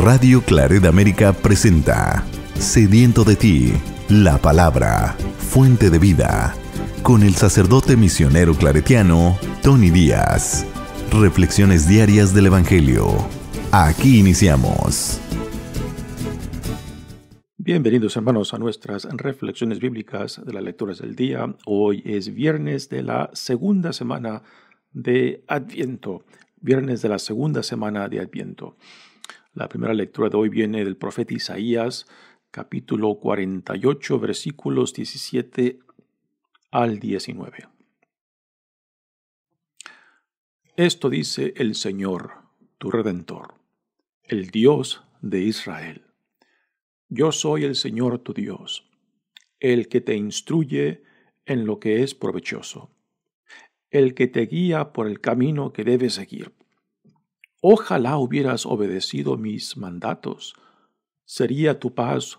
Radio Claret América presenta Sediento de ti, la palabra, fuente de vida, con el sacerdote misionero claretiano Tony Díaz. Reflexiones diarias del Evangelio. Aquí iniciamos. Bienvenidos, hermanos, a nuestras reflexiones bíblicas de las lecturas del día. Hoy es viernes de la segunda semana de Adviento. Viernes de la segunda semana de Adviento. La primera lectura de hoy viene del profeta Isaías, capítulo 48, versículos 17 al 19. Esto dice el Señor, tu Redentor, el Dios de Israel. Yo soy el Señor tu Dios, el que te instruye en lo que es provechoso, el que te guía por el camino que debes seguir. Ojalá hubieras obedecido mis mandatos, sería tu paz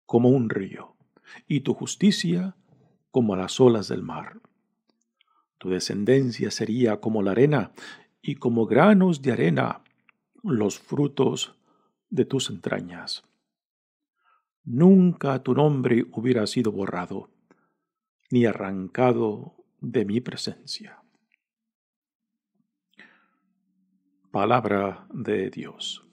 como un río, y tu justicia como las olas del mar. Tu descendencia sería como la arena, y como granos de arena los frutos de tus entrañas. Nunca tu nombre hubiera sido borrado, ni arrancado de mi presencia. Palabra de Dios.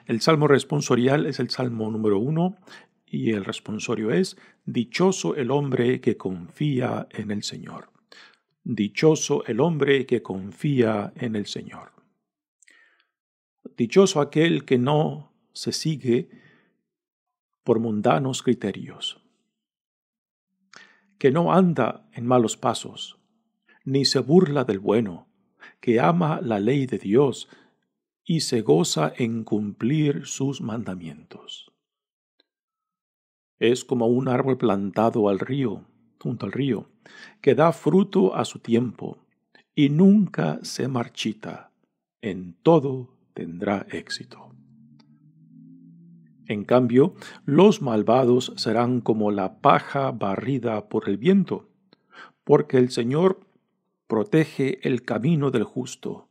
El salmo responsorial es el salmo número 1 y el responsorio es: dichoso el hombre que confía en el Señor. Dichoso el hombre que confía en el Señor. Dichoso aquel que no se sigue por mundanos criterios, que no anda en malos pasos, ni se burla del bueno, que ama la ley de Dios y se goza en cumplir sus mandamientos. Es como un árbol plantado junto al río, que da fruto a su tiempo y nunca se marchita. En todo tendrá éxito. En cambio, los malvados serán como la paja barrida por el viento, porque el Señor protege el camino del justo,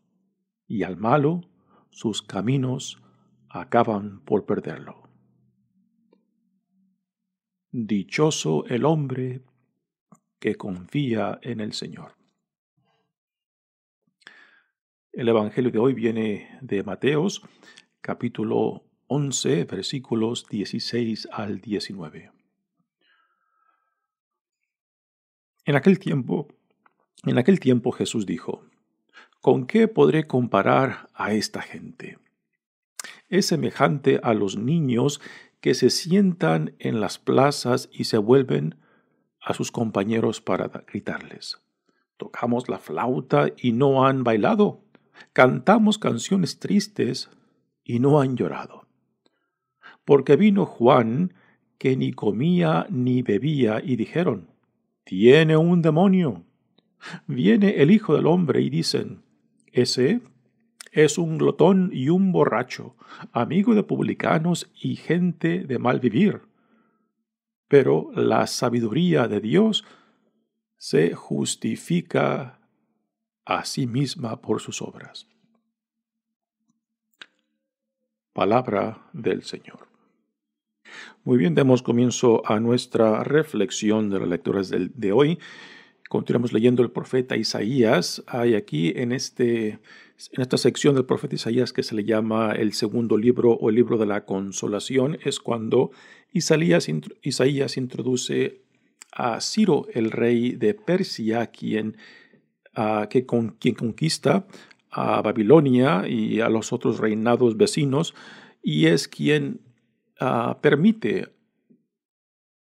y al malo sus caminos acaban por perderlo. Dichoso el hombre que confía en el Señor. El Evangelio de hoy viene de Mateos, capítulo 11, versículos 16 al 19. En aquel tiempo Jesús dijo: ¿con qué podré comparar a esta gente? Es semejante a los niños que se sientan en las plazas y se vuelven a sus compañeros para gritarles: tocamos la flauta y no han bailado, cantamos canciones tristes y no han llorado. Porque vino Juan, que ni comía ni bebía, y dijeron: tiene un demonio. Viene el Hijo del Hombre y dicen: ese es un glotón y un borracho, amigo de publicanos y gente de mal vivir. Pero la sabiduría de Dios se justifica a sí misma por sus obras. Palabra del Señor. Muy bien, demos comienzo a nuestra reflexión de las lecturas de hoy. Continuamos leyendo el profeta Isaías. Hay aquí en esta sección del profeta Isaías, que se le llama el segundo libro o el libro de la consolación, es cuando Isaías introduce a Ciro, el rey de Persia, quien conquista a Babilonia y a los otros reinados vecinos, y es quien permite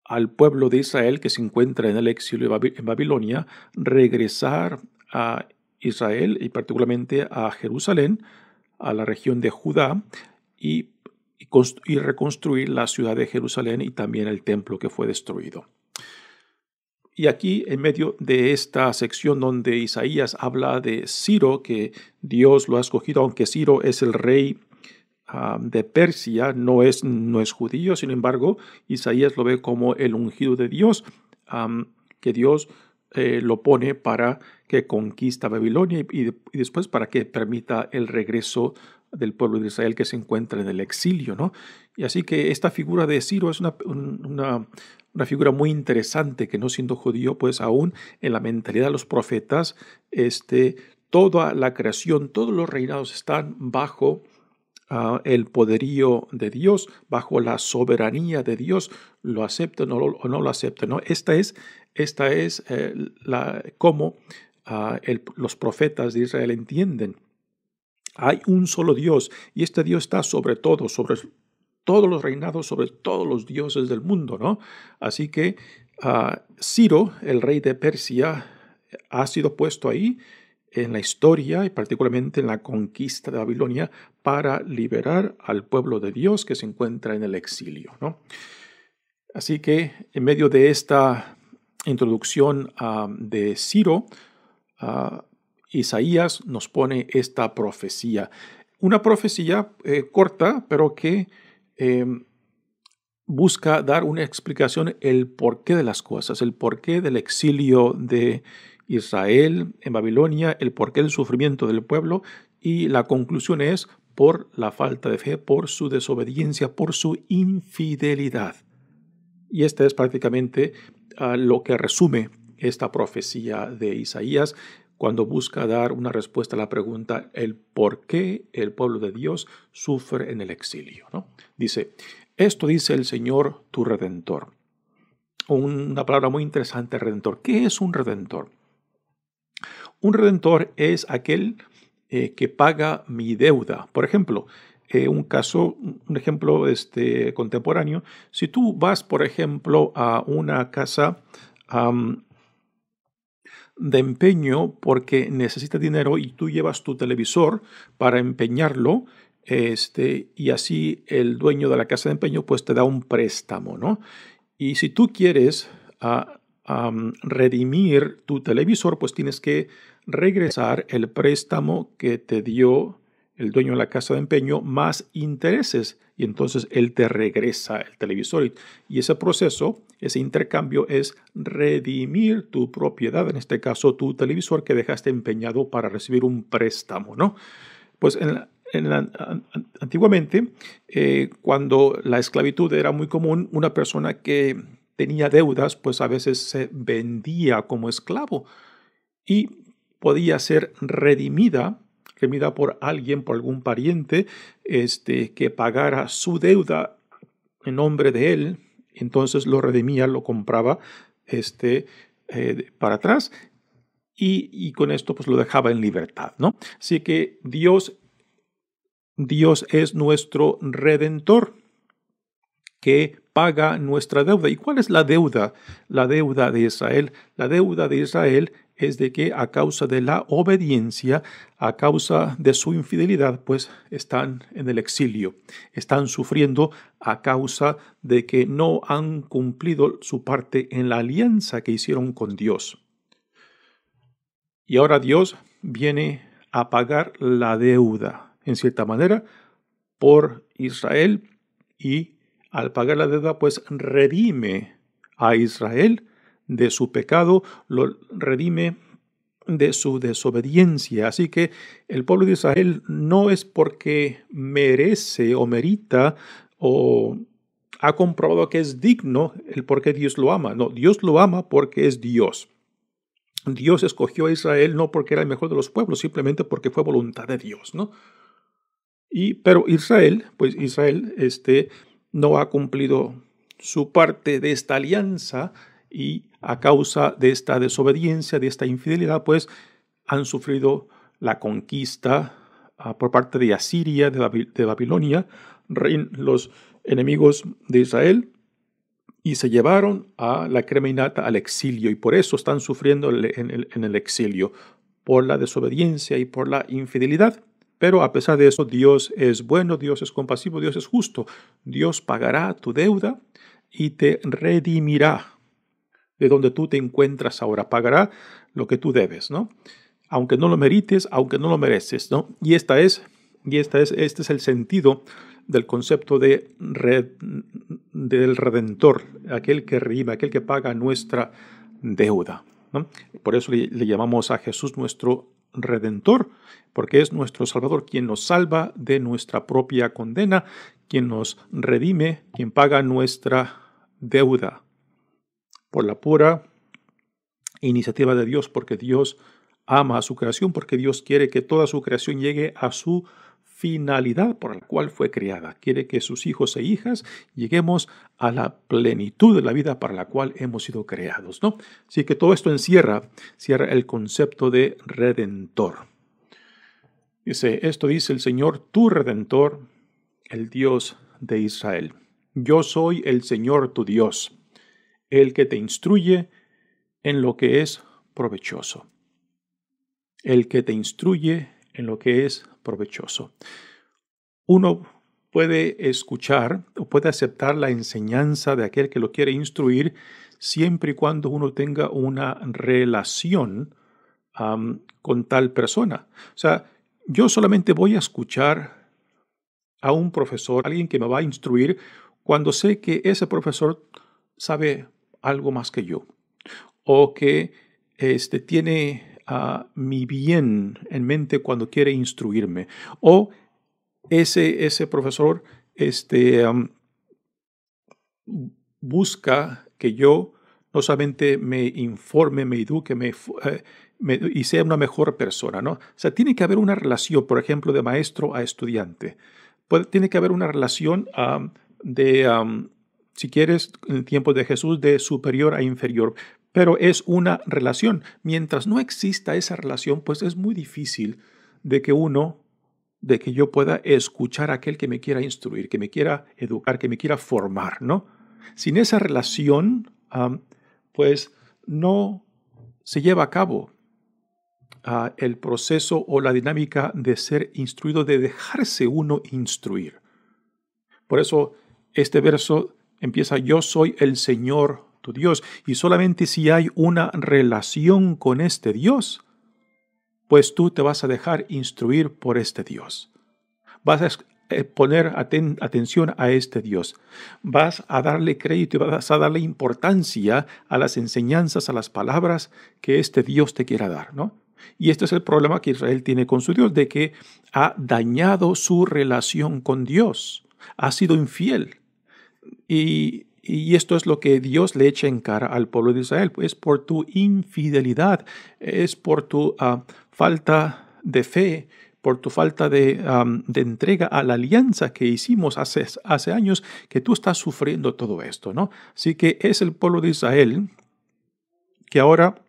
al pueblo de Israel, que se encuentra en el exilio en Babilonia, regresar a Israel y particularmente a Jerusalén, a la región de Judá, y reconstruir la ciudad de Jerusalén y también el templo que fue destruido. Y aquí, en medio de esta sección donde Isaías habla de Ciro, que Dios lo ha escogido, aunque Ciro es el rey de Persia, no es judío. Sin embargo, Isaías lo ve como el ungido de Dios, que Dios lo pone para que conquista Babilonia y después para que permita el regreso del pueblo de Israel que se encuentra en el exilio, ¿no? Y así que esta figura de Ciro es una figura muy interesante que, no siendo judío, pues aún en la mentalidad de los profetas, toda la creación, todos los reinados están bajo el poderío de Dios, bajo la soberanía de Dios, lo acepten o no lo acepten, ¿no? Esta es cómo los profetas de Israel entienden. Hay un solo Dios y este Dios está sobre todo, sobre todos los reinados, sobre todos los dioses del mundo, ¿no? Así que Ciro, el rey de Persia, ha sido puesto ahí en la historia y particularmente en la conquista de Babilonia para liberar al pueblo de Dios que se encuentra en el exilio, ¿no? Así que en medio de esta introducción de Ciro, Isaías nos pone esta profecía. Una profecía corta, pero que busca dar una explicación, el porqué de las cosas, el porqué del exilio de Israel en Babilonia, el porqué del sufrimiento del pueblo, y la conclusión es por la falta de fe, por su desobediencia, por su infidelidad. Y este es prácticamente lo que resume esta profecía de Isaías cuando busca dar una respuesta a la pregunta, el por qué el pueblo de Dios sufre en el exilio, ¿no? Dice, esto dice el Señor tu Redentor. Una palabra muy interesante, redentor. ¿Qué es un redentor? Un redentor es aquel que paga mi deuda. Por ejemplo, un ejemplo contemporáneo. Si tú vas, por ejemplo, a una casa de empeño porque necesitas dinero y tú llevas tu televisor para empeñarlo, y así el dueño de la casa de empeño pues te da un préstamo, ¿no? Y si tú quieres redimir tu televisor, pues tienes que regresar el préstamo que te dio el dueño de la casa de empeño más intereses, y entonces él te regresa el televisor. Y ese proceso, ese intercambio es redimir tu propiedad, en este caso tu televisor que dejaste empeñado para recibir un préstamo, ¿no? Pues antiguamente, cuando la esclavitud era muy común, una persona que tenía deudas, pues a veces se vendía como esclavo y podía ser redimida por alguien, por algún pariente, que pagara su deuda en nombre de él. Entonces lo redimía, lo compraba para atrás y con esto pues lo dejaba en libertad, ¿no? Así que Dios es nuestro Redentor que paga nuestra deuda. ¿Y cuál es la deuda? La deuda de Israel. La deuda de Israel es de que a causa de la obediencia, a causa de su infidelidad, pues están en el exilio. Están sufriendo a causa de que no han cumplido su parte en la alianza que hicieron con Dios. Y ahora Dios viene a pagar la deuda, en cierta manera, por Israel, y al pagar la deuda, pues redime a Israel de su pecado, lo redime de su desobediencia. Así que el pueblo de Israel no es porque merece o merita o ha comprobado que es digno el por qué Dios lo ama. No, Dios lo ama porque es Dios. Dios escogió a Israel no porque era el mejor de los pueblos, simplemente porque fue voluntad de Dios, ¿no? Pero Israel no ha cumplido su parte de esta alianza, y a causa de esta desobediencia, de esta infidelidad, pues han sufrido la conquista por parte de Asiria, de Babilonia, los enemigos de Israel, y se llevaron a la crema innata al exilio, y por eso están sufriendo en el exilio, por la desobediencia y por la infidelidad. Pero a pesar de eso, Dios es bueno, Dios es compasivo, Dios es justo. Dios pagará tu deuda y te redimirá de donde tú te encuentras ahora. Pagará lo que tú debes, ¿no? Aunque no lo merites, aunque no lo mereces, ¿no? Y este es el sentido del concepto del Redentor, aquel que redime, aquel que paga nuestra deuda, ¿no? Por eso le llamamos a Jesús nuestro Redentor, porque es nuestro Salvador quien nos salva de nuestra propia condena, quien nos redime, quien paga nuestra deuda por la pura iniciativa de Dios, porque Dios ama a su creación, porque Dios quiere que toda su creación llegue a su finalidad por la cual fue creada. Quiere que sus hijos e hijas lleguemos a la plenitud de la vida para la cual hemos sido creados, ¿no? Así que todo esto cierra el concepto de redentor. Esto dice el Señor, tu Redentor, el Dios de Israel. Yo soy el Señor tu Dios, el que te instruye en lo que es provechoso. El que te instruye en lo que es provechoso. Uno puede escuchar o puede aceptar la enseñanza de aquel que lo quiere instruir siempre y cuando uno tenga una relación con tal persona. O sea, yo solamente voy a escuchar a un profesor, alguien que me va a instruir, cuando sé que ese profesor sabe algo más que yo o que tiene mi bien en mente cuando quiere instruirme, o ese profesor busca que yo no solamente me informe, me eduque, y sea una mejor persona, ¿no? O sea, tiene que haber una relación, por ejemplo, de maestro a estudiante. Tiene que haber una relación si quieres, en el tiempo de Jesús, de superior a inferior. Pero es una relación. Mientras no exista esa relación, pues es muy difícil de que yo pueda escuchar a aquel que me quiera instruir, que me quiera educar, que me quiera formar, ¿no? Sin esa relación, pues no se lleva a cabo el proceso o la dinámica de ser instruido, de dejarse uno instruir. Por eso este verso empieza, yo soy el Señor tu Dios, y solamente si hay una relación con este Dios, pues tú te vas a dejar instruir por este Dios. Vas a poner atención a este Dios. Vas a darle crédito y vas a darle importancia a las enseñanzas, a las palabras que este Dios te quiera dar, ¿no? Y este es el problema que Israel tiene con su Dios, de que ha dañado su relación con Dios, ha sido infiel. Y esto es lo que Dios le echa en cara al pueblo de Israel. Es por tu infidelidad, es por tu falta de fe, por tu falta de entrega a la alianza que hicimos hace años, que tú estás sufriendo todo esto, ¿no? Así que es el pueblo de Israel que ahora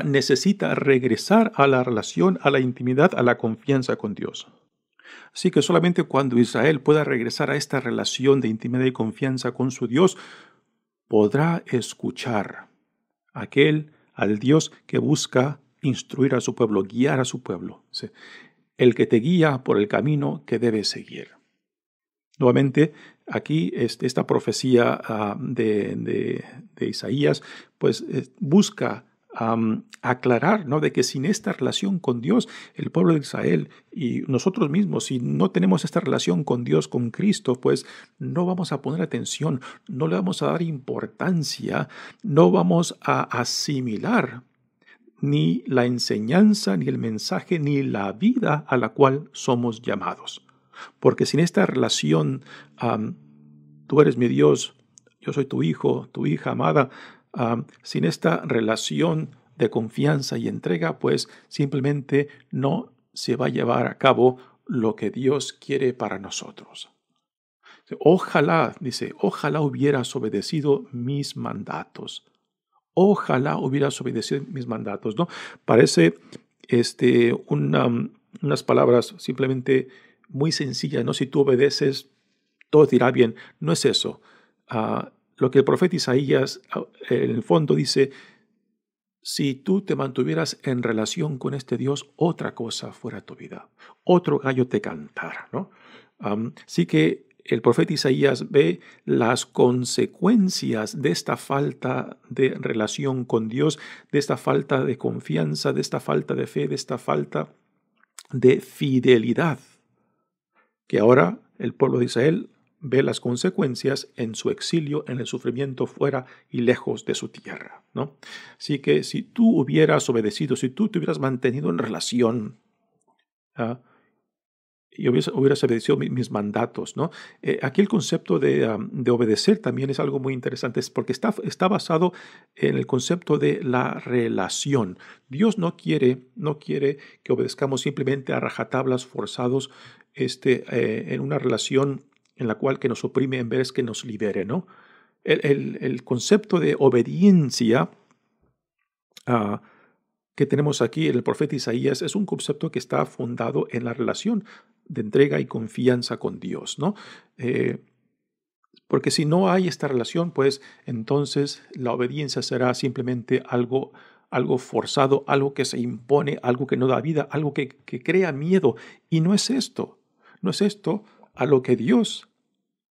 necesita regresar a la relación, a la intimidad, a la confianza con Dios. Así que solamente cuando Israel pueda regresar a esta relación de intimidad y confianza con su Dios, podrá escuchar al Dios que busca instruir a su pueblo, guiar a su pueblo. El que te guía por el camino que debes seguir. Nuevamente, aquí esta profecía de Isaías, pues busca aclarar, ¿no?, de que sin esta relación con Dios, el pueblo de Israel y nosotros mismos, si no tenemos esta relación con Dios, con Cristo, pues no vamos a poner atención, no le vamos a dar importancia, no vamos a asimilar ni la enseñanza, ni el mensaje, ni la vida a la cual somos llamados. Porque sin esta relación, tú eres mi Dios, yo soy tu hijo, tu hija amada, sin esta relación de confianza y entrega, pues simplemente no se va a llevar a cabo lo que Dios quiere para nosotros. Ojalá hubieras obedecido mis mandatos. Ojalá hubieras obedecido mis mandatos, ¿no? Parece unas palabras simplemente muy sencillas, ¿no? Si tú obedeces, todo te irá bien. No es eso. Lo que el profeta Isaías en el fondo dice, si tú te mantuvieras en relación con este Dios, otra cosa fuera tu vida, otro gallo te cantara, ¿no? Así que el profeta Isaías ve las consecuencias de esta falta de relación con Dios, de esta falta de confianza, de esta falta de fe, de esta falta de fidelidad, que ahora el pueblo de Israel ve las consecuencias en su exilio, en el sufrimiento fuera y lejos de su tierra, ¿no? Así que si tú hubieras obedecido, si tú te hubieras mantenido en relación, ¿ah? Y hubieras obedecido mis mandatos, ¿no? Aquí el concepto de obedecer también es algo muy interesante, es porque está basado en el concepto de la relación. Dios no quiere que obedezcamos simplemente a rajatablas forzados en una relación en la cual que nos oprime en vez que nos libere, ¿no? El concepto de obediencia que tenemos aquí en el profeta Isaías es un concepto que está fundado en la relación de entrega y confianza con Dios, ¿no? Porque si no hay esta relación, pues entonces la obediencia será simplemente algo forzado, algo que se impone, algo que no da vida, algo que crea miedo. Y no es esto a lo que Dios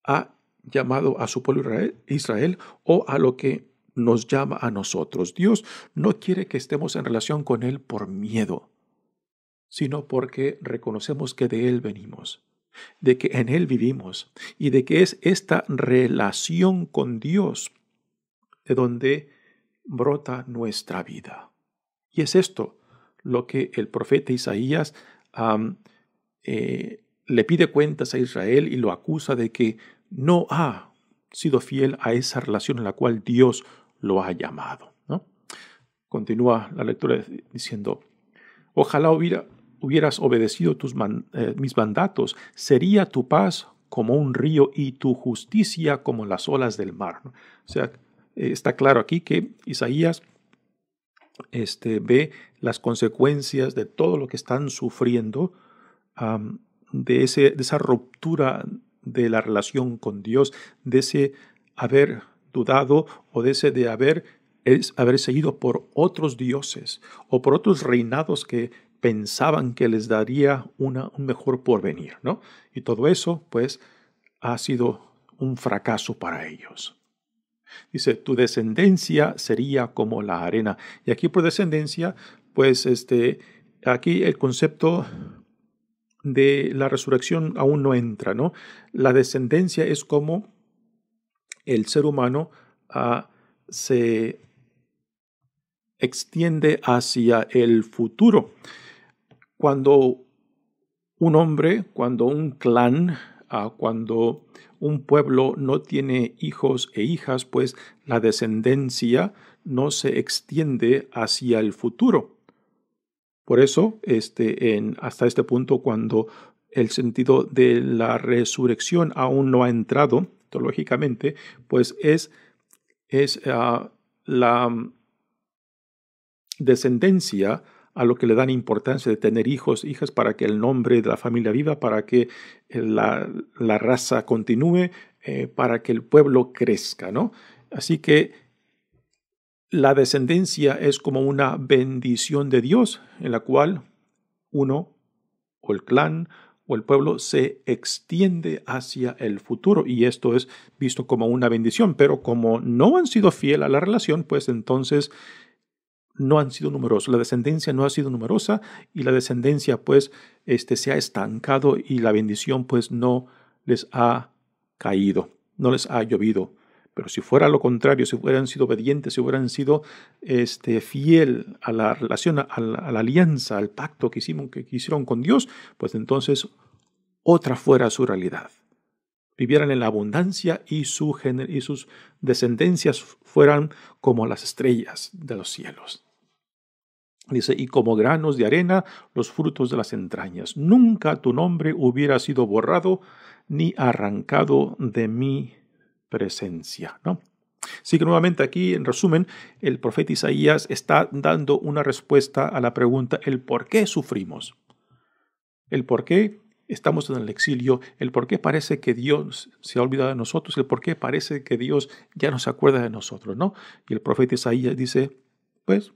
ha llamado a su pueblo Israel o a lo que nos llama a nosotros. Dios no quiere que estemos en relación con Él por miedo, sino porque reconocemos que de Él venimos, de que en Él vivimos y de que es esta relación con Dios de donde brota nuestra vida. Y es esto lo que el profeta Isaías le pide cuentas a Israel y lo acusa de que no ha sido fiel a esa relación en la cual Dios lo ha llamado, ¿no? Continúa la lectura diciendo: ojalá hubieras obedecido mis mandatos, sería tu paz como un río y tu justicia como las olas del mar, ¿no? O sea, está claro aquí que Isaías ve las consecuencias de todo lo que están sufriendo, de esa ruptura de la relación con Dios, de ese haber dudado o de haber seguido por otros dioses o por otros reinados que pensaban que les daría un mejor porvenir, ¿no? Y todo eso, pues, ha sido un fracaso para ellos. Dice, tu descendencia sería como la arena. Y aquí por descendencia, pues, aquí el concepto de la resurrección aún no entra, ¿no? La descendencia es como el ser humano se extiende hacia el futuro. Cuando un hombre, cuando un clan, cuando un pueblo no tiene hijos e hijas, pues la descendencia no se extiende hacia el futuro. Por eso, hasta este punto, cuando el sentido de la resurrección aún no ha entrado teológicamente, pues es la descendencia a lo que le dan importancia de tener hijos, hijas, para que el nombre de la familia viva, para que la raza continúe, para que el pueblo crezca, ¿no? Así que la descendencia es como una bendición de Dios en la cual uno o el clan o el pueblo se extiende hacia el futuro, y esto es visto como una bendición, pero como no han sido fieles a la relación, pues entonces no han sido numerosos, la descendencia no ha sido numerosa y la descendencia pues se ha estancado y la bendición pues no les ha caído, no les ha llovido. Pero si fuera lo contrario, si hubieran sido obedientes, si hubieran sido fiel a la relación, a la alianza, al pacto que hicieron con Dios, pues entonces otra fuera su realidad. Vivieran en la abundancia y sus descendencias fueran como las estrellas de los cielos. Dice, y como granos de arena, los frutos de las entrañas. Nunca tu nombre hubiera sido borrado ni arrancado de mi presencia, ¿no? Así que nuevamente aquí, en resumen, el profeta Isaías está dando una respuesta a la pregunta, el por qué sufrimos, el por qué estamos en el exilio, el por qué parece que Dios se ha olvidado de nosotros, el por qué parece que Dios ya no se acuerda de nosotros, ¿no? Y el profeta Isaías dice, pues,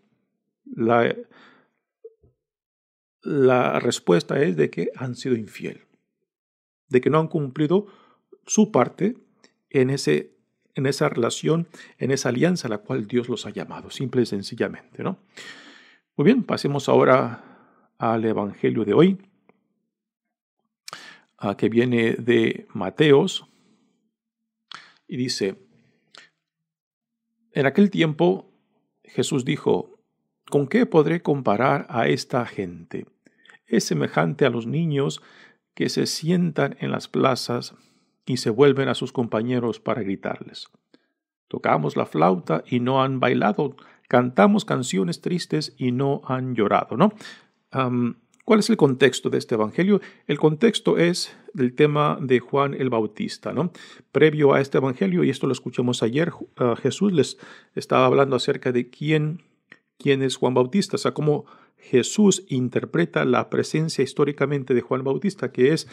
la respuesta es de que han sido infiel, de que no han cumplido su parte en esa relación, en esa alianza a la cual Dios los ha llamado, simple y sencillamente, ¿no? Muy bien, pasemos ahora al Evangelio de hoy, que viene de Mateos, Y dice, en aquel tiempo Jesús dijo, ¿con qué podré comparar a esta gente? Es semejante a los niños que se sientan en las plazas y se vuelven a sus compañeros para gritarles. Tocamos la flauta y no han bailado, cantamos canciones tristes y no han llorado, ¿no? ¿Cuál es el contexto de este evangelio? El contexto es del tema de Juan el Bautista, ¿no? Previo a este evangelio, y esto lo escuchamos ayer, Jesús les estaba hablando acerca de quién es Juan Bautista, o sea, cómo Jesús interpreta la presencia históricamente de Juan Bautista, que es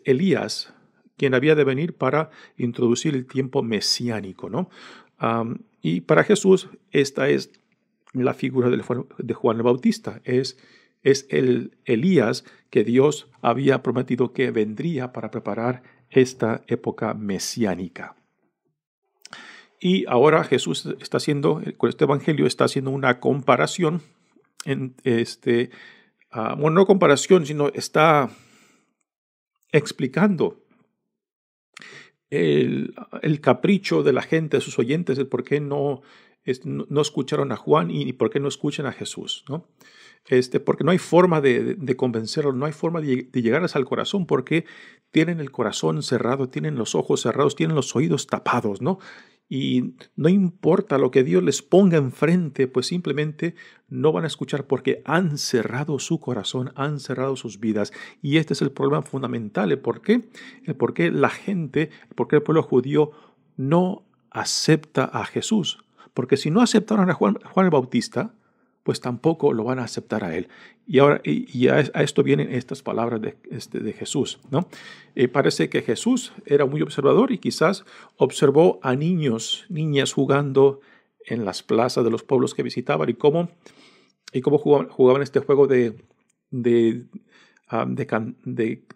Elías, quien había de venir para introducir el tiempo mesiánico, ¿no? Y para Jesús esta es la figura de Juan el Bautista, es el Elías que Dios había prometido que vendría para preparar esta época mesiánica. Y ahora Jesús está haciendo, con este evangelio, está haciendo una comparación, bueno, no comparación, sino está explicando el capricho de la gente, de sus oyentes, de por qué no escucharon a Juan y por qué no escuchan a Jesús, ¿no? Porque no hay forma de convencerlos, no hay forma de llegarles al corazón, porque tienen el corazón cerrado, tienen los ojos cerrados, tienen los oídos tapados, ¿no? Y no importa lo que Dios les ponga enfrente, pues simplemente no van a escuchar porque han cerrado su corazón, han cerrado sus vidas. Y este es el problema fundamental, el por qué el pueblo judío no acepta a Jesús. Porque si no aceptaron a Juan el Bautista, pues tampoco lo van a aceptar a él. Y ahora a esto vienen estas palabras de Jesús, ¿no? Parece que Jesús era muy observador y quizás observó a niñas jugando en las plazas de los pueblos que visitaban y cómo jugaban este juego de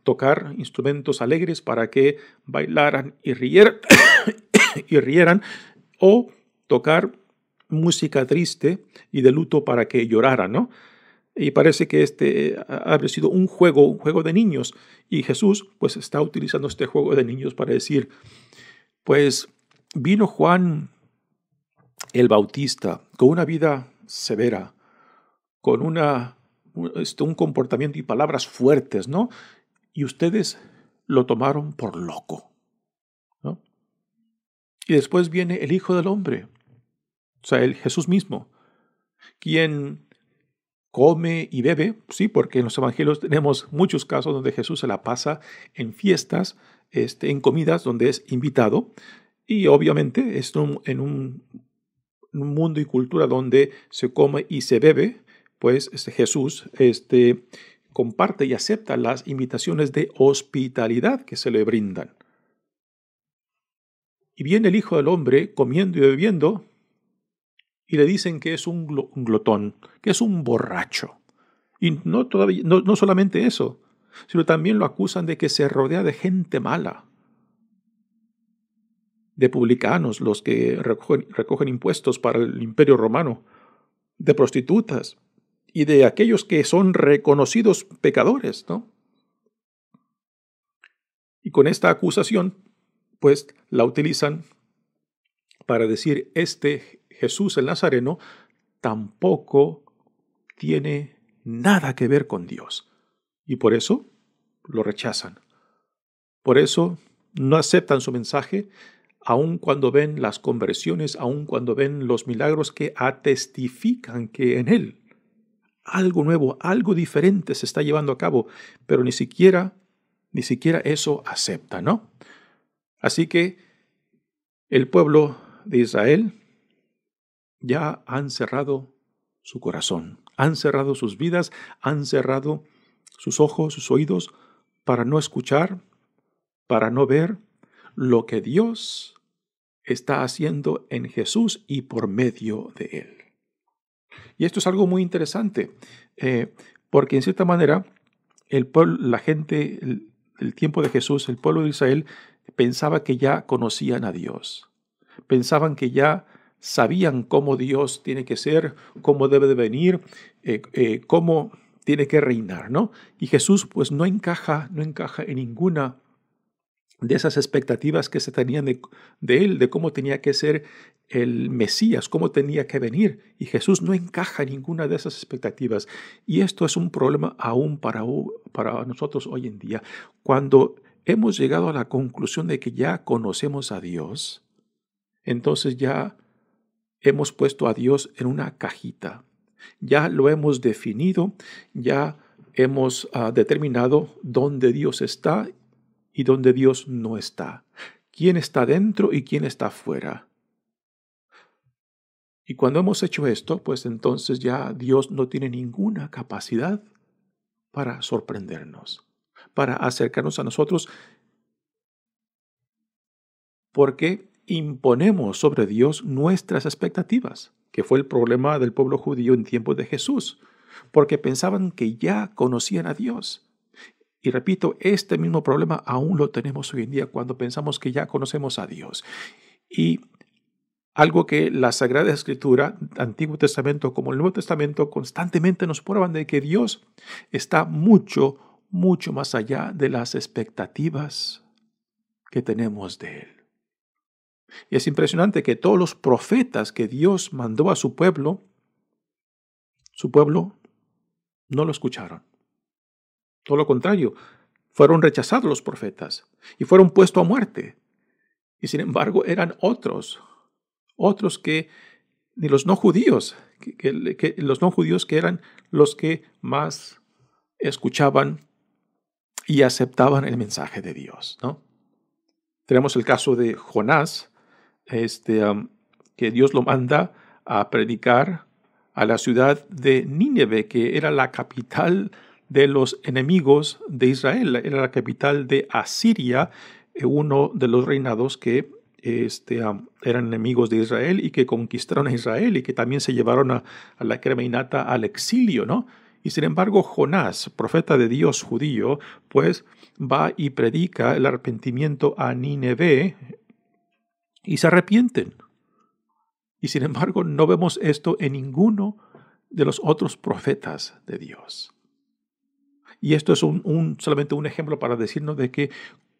tocar instrumentos alegres para que bailaran y rieran, o tocar música triste y de luto para que lloraran, ¿no? Y parece que habría sido un juego de niños. Y Jesús pues está utilizando este juego de niños para decir, pues vino Juan el Bautista con una vida severa, con un comportamiento y palabras fuertes, ¿no? Y ustedes lo tomaron por loco, ¿no? Y después viene el Hijo del Hombre, o sea, el Jesús mismo, quien come y bebe, sí, porque en los evangelios tenemos muchos casos donde Jesús se la pasa en fiestas, en comidas donde es invitado, y obviamente esto en un mundo y cultura donde se come y se bebe, pues Jesús comparte y acepta las invitaciones de hospitalidad que se le brindan. Y viene el Hijo del Hombre comiendo y bebiendo, y le dicen que es un glotón, que es un borracho. Y no solamente eso, sino también lo acusan de que se rodea de gente mala, de publicanos, los que recogen impuestos para el Imperio Romano, de prostitutas y de aquellos que son reconocidos pecadores, ¿no? Y con esta acusación, pues la utilizan para decir, Jesús el Nazareno tampoco tiene nada que ver con Dios. Y por eso lo rechazan. Por eso no aceptan su mensaje, aun cuando ven las conversiones, aun cuando ven los milagros que atestifican que en Él algo nuevo, algo diferente se está llevando a cabo, pero ni siquiera eso acepta, ¿no? Así que el pueblo de Israel ya han cerrado su corazón, han cerrado sus vidas, han cerrado sus ojos, sus oídos, para no escuchar, para no ver lo que Dios está haciendo en Jesús y por medio de Él. Y esto es algo muy interesante, porque en cierta manera el tiempo de Jesús, el pueblo de Israel, pensaba que ya conocían a Dios, pensaban que ya sabían cómo Dios tiene que ser, cómo debe de venir, cómo tiene que reinar, ¿no? Y Jesús pues no encaja en ninguna de esas expectativas que se tenían de él, de cómo tenía que ser el Mesías, cómo tenía que venir. Y Jesús no encaja en ninguna de esas expectativas. Y esto es un problema aún para nosotros hoy en día. Cuando hemos llegado a la conclusión de que ya conocemos a Dios, entonces ya hemos puesto a Dios en una cajita. Ya lo hemos definido, ya hemos determinado dónde Dios está y dónde Dios no está. Quién está dentro y quién está fuera. Y cuando hemos hecho esto, pues entonces ya Dios no tiene ninguna capacidad para sorprendernos, para acercarnos a nosotros, porque imponemos sobre Dios nuestras expectativas, que fue el problema del pueblo judío en tiempos de Jesús, porque pensaban que ya conocían a Dios. Y repito, este mismo problema aún lo tenemos hoy en día cuando pensamos que ya conocemos a Dios. Y algo que la Sagrada Escritura, Antiguo Testamento como el Nuevo Testamento, constantemente nos prueban de que Dios está mucho, mucho más allá de las expectativas que tenemos de Él. Y es impresionante que todos los profetas que Dios mandó a su pueblo no lo escucharon. Todo lo contrario, fueron rechazados los profetas y fueron puestos a muerte. Y sin embargo eran otros que ni los no judíos, los no judíos que eran los que más escuchaban y aceptaban el mensaje de Dios, ¿no? Tenemos el caso de Jonás, que Dios lo manda a predicar a la ciudad de Nínive, que era la capital de los enemigos de Israel, era la capital de Asiria, uno de los reinados que eran enemigos de Israel y que conquistaron a Israel y que también se llevaron a la crema innata al exilio, ¿no? Y sin embargo, Jonás, profeta de Dios judío, pues va y predica el arrepentimiento a Nínive y se arrepienten. Y sin embargo, no vemos esto en ninguno de los otros profetas de Dios. Y esto es solamente un ejemplo para decirnos de que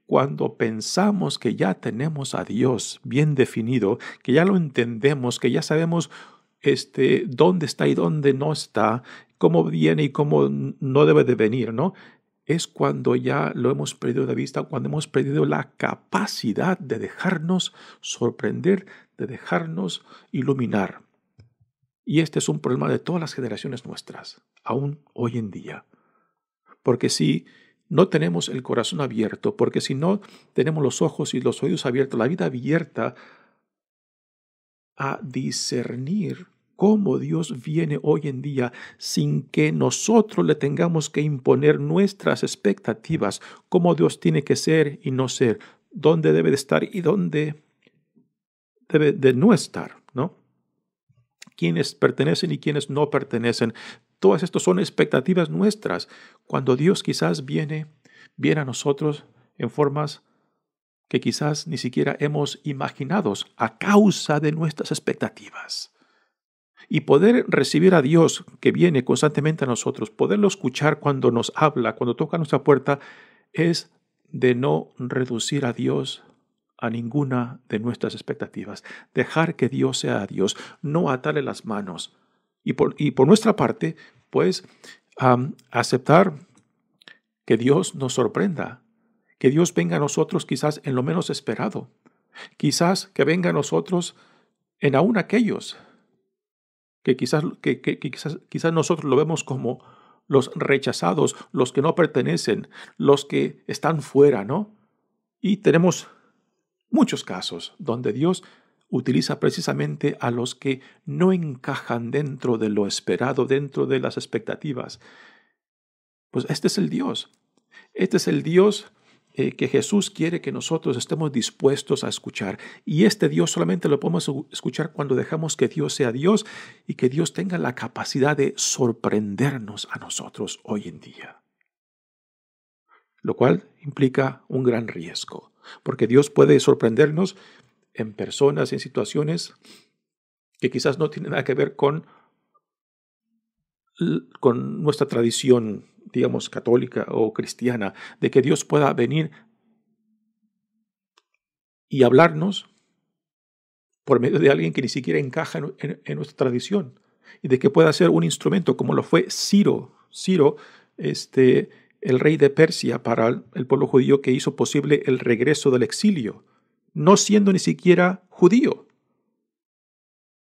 cuando pensamos que ya tenemos a Dios bien definido, que ya lo entendemos, que ya sabemos dónde está y dónde no está, cómo viene y cómo no debe de venir, ¿no? Es cuando ya lo hemos perdido de vista, cuando hemos perdido la capacidad de dejarnos sorprender, de dejarnos iluminar. Y este es un problema de todas las generaciones nuestras, aún hoy en día. Porque si no tenemos el corazón abierto, porque si no tenemos los ojos y los oídos abiertos, la vida abierta a discernir cómo Dios viene hoy en día sin que nosotros le tengamos que imponer nuestras expectativas, cómo Dios tiene que ser y no ser, dónde debe de estar y dónde debe de no estar, ¿no? Quiénes pertenecen y quiénes no pertenecen. Todas estas son expectativas nuestras, cuando Dios quizás viene a nosotros en formas que quizás ni siquiera hemos imaginado a causa de nuestras expectativas. Y poder recibir a Dios que viene constantemente a nosotros, poderlo escuchar cuando nos habla, cuando toca nuestra puerta, es de no reducir a Dios a ninguna de nuestras expectativas. Dejar que Dios sea Dios, no atarle las manos. Y por nuestra parte, pues, aceptar que Dios nos sorprenda, que Dios venga a nosotros quizás en lo menos esperado, quizás que venga a nosotros en aún aquellos que quizás nosotros lo vemos como los rechazados, los que no pertenecen, los que están fuera, ¿no? Y tenemos muchos casos donde Dios utiliza precisamente a los que no encajan dentro de lo esperado, dentro de las expectativas. Pues este es el Dios. Este es el Dios que Jesús quiere que nosotros estemos dispuestos a escuchar. Y este Dios solamente lo podemos escuchar cuando dejamos que Dios sea Dios y que Dios tenga la capacidad de sorprendernos a nosotros hoy en día. Lo cual implica un gran riesgo, porque Dios puede sorprendernos en personas, en situaciones que quizás no tienen nada que ver con nuestra tradición, digamos, católica o cristiana, de que Dios pueda venir y hablarnos por medio de alguien que ni siquiera encaja en nuestra tradición, y de que pueda ser un instrumento como lo fue Ciro, el rey de Persia para el pueblo judío, que hizo posible el regreso del exilio, no siendo ni siquiera judío.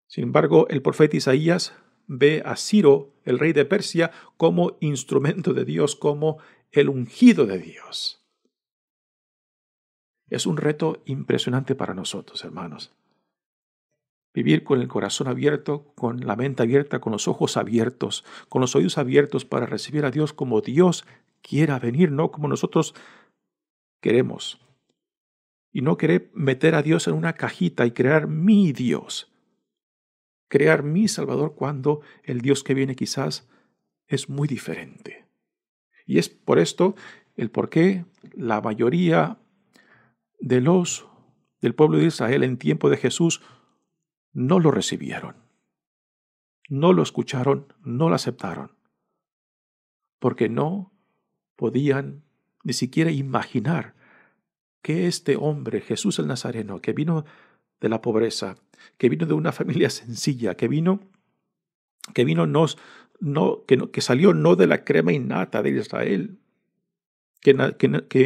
Sin embargo, el profeta Isaías ve a Ciro, el rey de Persia, como instrumento de Dios, como el ungido de Dios. Es un reto impresionante para nosotros, hermanos. Vivir con el corazón abierto, con la mente abierta, con los ojos abiertos, con los oídos abiertos para recibir a Dios como Dios quiera venir, no como nosotros queremos. Y no querer meter a Dios en una cajita y crear mi Dios, crear mi Salvador, cuando el Dios que viene quizás es muy diferente. Y es por esto el por qué la mayoría del pueblo de Israel en tiempo de Jesús no lo recibieron, no lo escucharon, no lo aceptaron, porque no podían ni siquiera imaginar que este hombre, Jesús el Nazareno, que vino de la pobreza, que vino de una familia sencilla, que salió no de la crema innata de Israel, que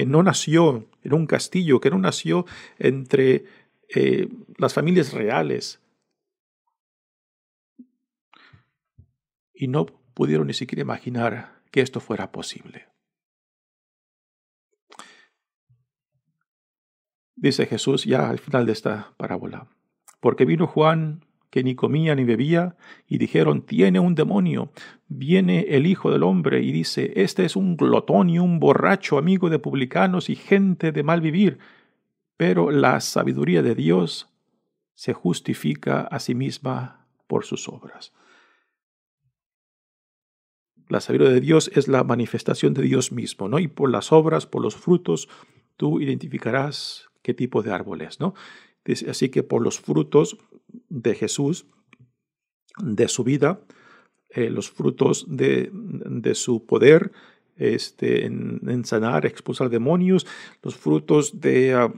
no nació en un castillo, que no nació entre las familias reales, y no pudieron ni siquiera imaginar que esto fuera posible. Dice Jesús ya al final de esta parábola: porque vino Juan, que ni comía ni bebía, y dijeron: tiene un demonio. Viene el Hijo del Hombre y dice: este es un glotón y un borracho, amigo de publicanos y gente de mal vivir. Pero la sabiduría de Dios se justifica a sí misma por sus obras. La sabiduría de Dios es la manifestación de Dios mismo, ¿no? Y por las obras, por los frutos, tú identificarás qué tipo de árbol es, ¿no? Así que por los frutos de Jesús, de su vida, los frutos de su poder en sanar, expulsar demonios, los frutos de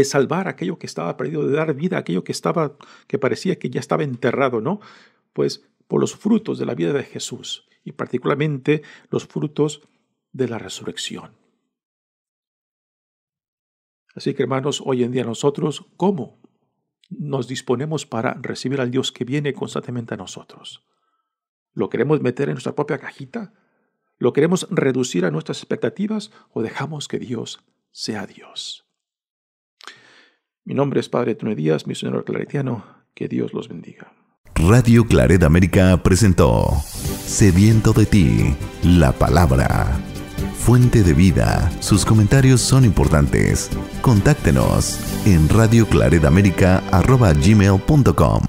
salvar aquello que estaba perdido, de dar vida a aquello que parecía que ya estaba enterrado, ¿no? Pues por los frutos de la vida de Jesús, y particularmente los frutos de la resurrección. Así que, hermanos, hoy en día nosotros, ¿cómo nos disponemos para recibir al Dios que viene constantemente a nosotros? ¿Lo queremos meter en nuestra propia cajita? ¿Lo queremos reducir a nuestras expectativas, o dejamos que Dios sea Dios? Mi nombre es Padre Tony Díaz, misionero claretiano. Que Dios los bendiga. Radio Claret América presentó Sediento de ti, la palabra. Fuente de vida. Sus comentarios son importantes. Contáctenos en radioclaretamerica@gmail.com.